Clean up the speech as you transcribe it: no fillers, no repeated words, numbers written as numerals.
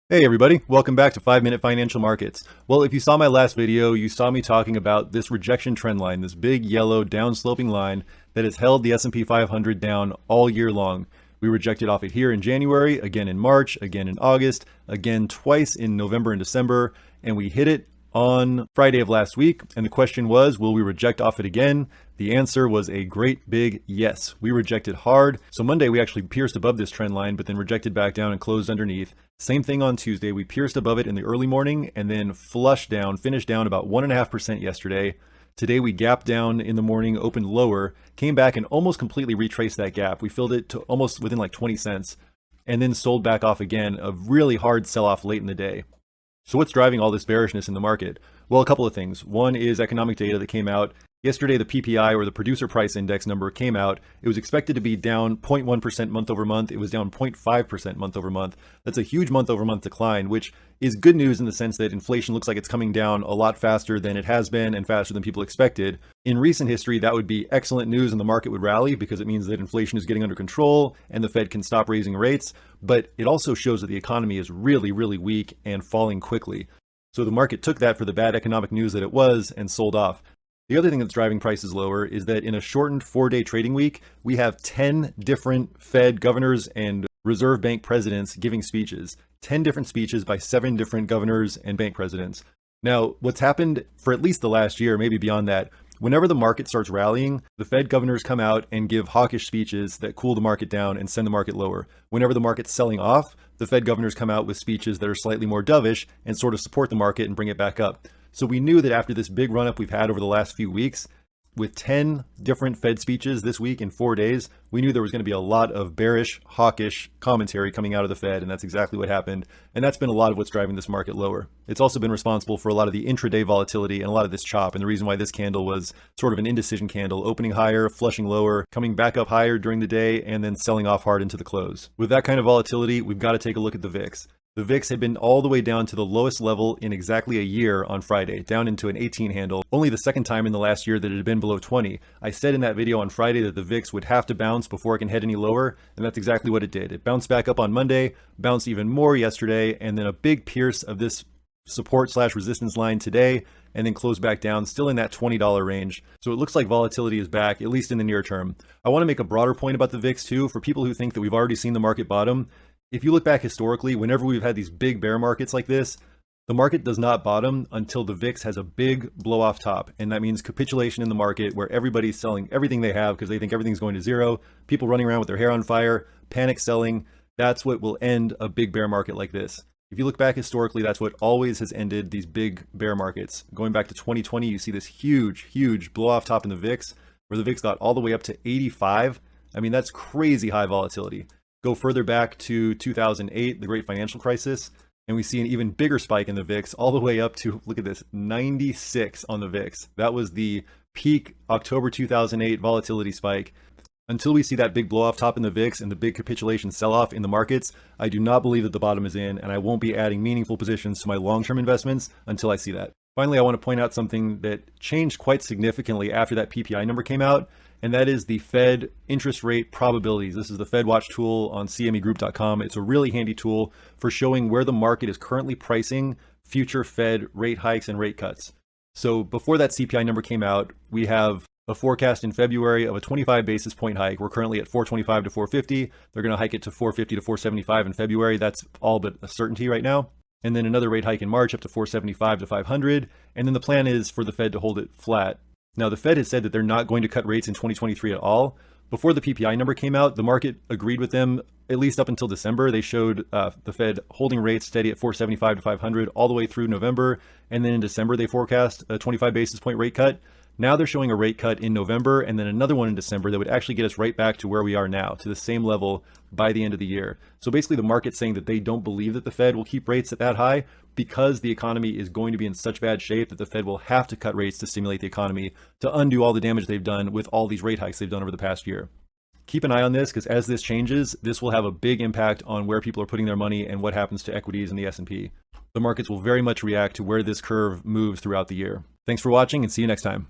Hey everybody, welcome back to 5 Minute Financial Markets. Well, if you saw my last video, you saw me talking about this rejection trend line, this big yellow downsloping line that has held the S&P 500 down all year long. We rejected off it here in January, again in March, again in August, again twice in November and December, and we hit it on Friday of last week. And the question was, will we reject off it again? The answer was a great big yes. We rejected hard. So Monday we actually pierced above this trend line, but then rejected back down and closed underneath. Same thing on Tuesday. We pierced above it in the early morning and then flushed down, finished down about 1.5% yesterday. Today we gapped down in the morning, opened lower, came back and almost completely retraced that gap. We filled it to almost within like 20 cents and then sold back off again, a really hard sell-off late in the day. So what's driving all this bearishness in the market? Well, a couple of things. One is economic data that came out. Yesterday, the PPI, or the Producer Price Index number, came out. It was expected to be down 0.1% month over month. It was down 0.5% month over month. That's a huge month over month decline, which is good news in the sense that inflation looks like it's coming down a lot faster than it has been and faster than people expected. In recent history, that would be excellent news and the market would rally because it means that inflation is getting under control and the Fed can stop raising rates. But it also shows that the economy is really, really weak and falling quickly. So the market took that for the bad economic news that it was and sold off. The other thing that's driving prices lower is that in a shortened 4-day trading week, we have 10 different Fed governors and Reserve Bank presidents giving speeches. 10 different speeches by 7 different governors and bank presidents. Now, what's happened for at least the last year, maybe beyond that, whenever the market starts rallying, the Fed governors come out and give hawkish speeches that cool the market down and send the market lower. Whenever the market's selling off, the Fed governors come out with speeches that are slightly more dovish and sort of support the market and bring it back up. So we knew that after this big run up we've had over the last few weeks, with 10 different Fed speeches this week in 4 days, we knew there was going to be a lot of bearish, hawkish commentary coming out of the Fed, and that's exactly what happened. And that's been a lot of what's driving this market lower. It's also been responsible for a lot of the intraday volatility and a lot of this chop, and the reason why this candle was sort of an indecision candle, opening higher, flushing lower, coming back up higher during the day, and then selling off hard into the close. With that kind of volatility, we've got to take a look at the VIX. The VIX had been all the way down to the lowest level in exactly a year on Friday, down into an 18 handle, only the second time in the last year that it had been below 20. I said in that video on Friday that the VIX would have to bounce before it can head any lower, and that's exactly what it did. It bounced back up on Monday, bounced even more yesterday, and then a big pierce of this support/resistance line today, and then closed back down, still in that $20 range. So it looks like volatility is back, at least in the near term. I want to make a broader point about the VIX too, for people who think that we've already seen the market bottom. If you look back historically, whenever we've had these big bear markets like this, the market does not bottom until the VIX has a big blow off top. And that means capitulation in the market where everybody's selling everything they have because they think everything's going to zero, people running around with their hair on fire, panic selling. That's what will end a big bear market like this. If you look back historically, that's what always has ended these big bear markets. Going back to 2020, you see this huge blow off top in the VIX, where the VIX got all the way up to 85. I mean, that's crazy high volatility. Go further back to 2008, the great financial crisis, and we see an even bigger spike in the VIX all the way up to, look at this, 96 on the VIX. That was the peak October 2008 volatility spike. Until we see that big blow off top in the VIX and the big capitulation sell off in the markets, I do not believe that the bottom is in, and I won't be adding meaningful positions to my long-term investments until I see that. Finally, I want to point out something that changed quite significantly after that PPI number came out, and that is the Fed interest rate probabilities. This is the FedWatch tool on cmegroup.com. It's a really handy tool for showing where the market is currently pricing future Fed rate hikes and rate cuts. So before that CPI number came out, we have a forecast in February of a 25 basis point hike. We're currently at 425 to 450. They're going to hike it to 450 to 475 in February. That's all but a certainty right now. And then another rate hike in March up to 475 to 500. And then the plan is for the Fed to hold it flat. Now, the Fed has said that they're not going to cut rates in 2023 at all. Before the PPI number came out, the market agreed with them, at least up until December. They showed the Fed holding rates steady at 475 to 500 all the way through November. And then in December, they forecast a 25 basis point rate cut. Now they're showing a rate cut in November and then another one in December that would actually get us right back to where we are now, to the same level by the end of the year. So basically the market's saying that they don't believe that the Fed will keep rates at that high because the economy is going to be in such bad shape that the Fed will have to cut rates to stimulate the economy to undo all the damage they've done with all these rate hikes they've done over the past year. Keep an eye on this because as this changes, this will have a big impact on where people are putting their money and what happens to equities in the S&P. The markets will very much react to where this curve moves throughout the year. Thanks for watching and see you next time.